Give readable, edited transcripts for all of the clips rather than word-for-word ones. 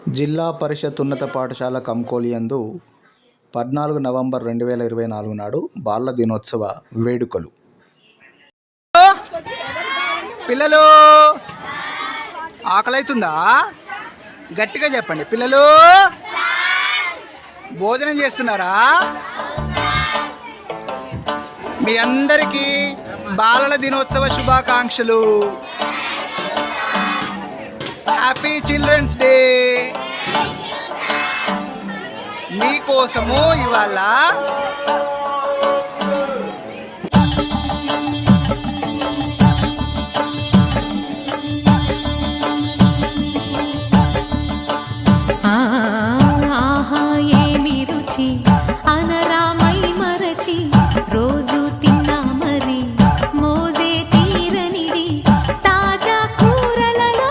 జిల్లా పరిషత్ ఉన్నత పాఠశాల కంకోలియందు 14 నవంబర్ 2024 నాడు బాలల దినోత్సవ వేడుకలు. పిల్లలు ఆకలైతుందా? గట్టిగా చెప్పండి. పిల్లలు భోజనం చేస్తున్నారా? మీ అందరికీ బాలల దినోత్సవ శుభాకాంక్షలు. Happy children's day. మీకోసము ఇవాళ ఆహా ఏమి రుచి అనరామై మరచి రోజు తిన్నా మరి మోజే తీరనిడి తాజా కూరలలో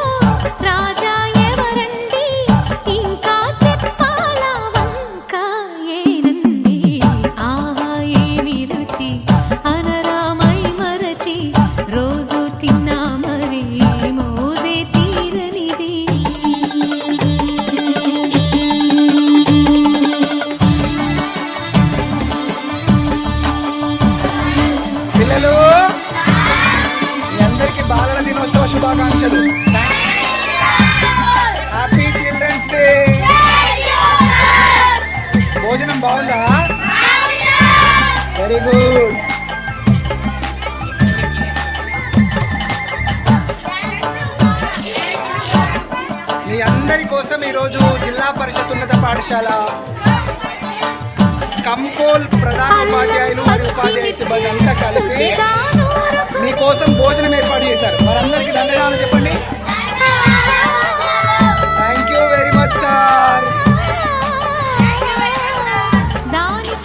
రాజా ఎవరండి ఇంకా చెప్పాలా వంక ఏనండి. ఆహా ఏమి రుచి అనరామై మరచి రోజు తిన్నా మరి మోజే తీరనిది. పిల్లలు మీ అందరికీ బాలల దినోత్సవ శుభాకాంక్షలు. Happy children's day. భోజనం బాగుందా? Very good. మీ అందరి కోసం ఈరోజు జిల్లా పరిషత్ ఉన్నత పాఠశాల కంకోల్ ప్రధాన ఉపాధ్యాయులు మరియు ఉపాధ్యాయ సిబ్బంది అంతా కలిపి మీకోసం భోజనం ఏర్పాటు చేశారు. వారందరికీ ధన్యవాదాలు చెప్పండి. Thank you very much sir.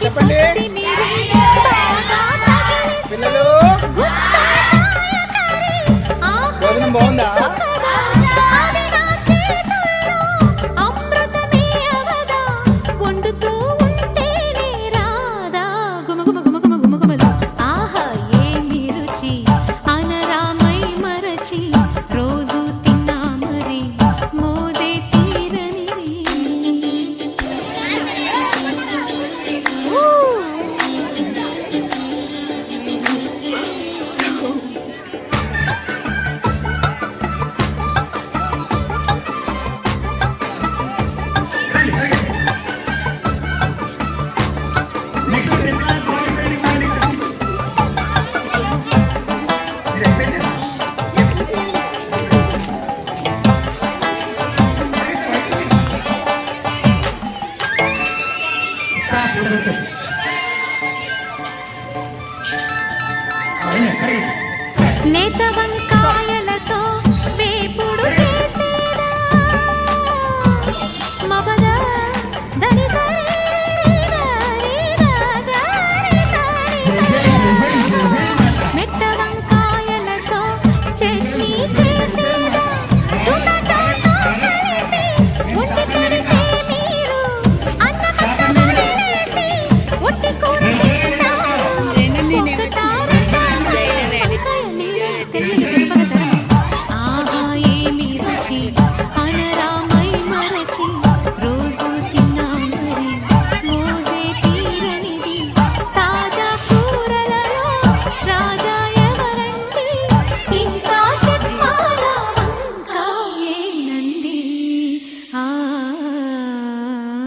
చెప్పండి పిల్లలు, భోజనం బాగుందా? రోజు తిన్నా మరి మోజే తీరని.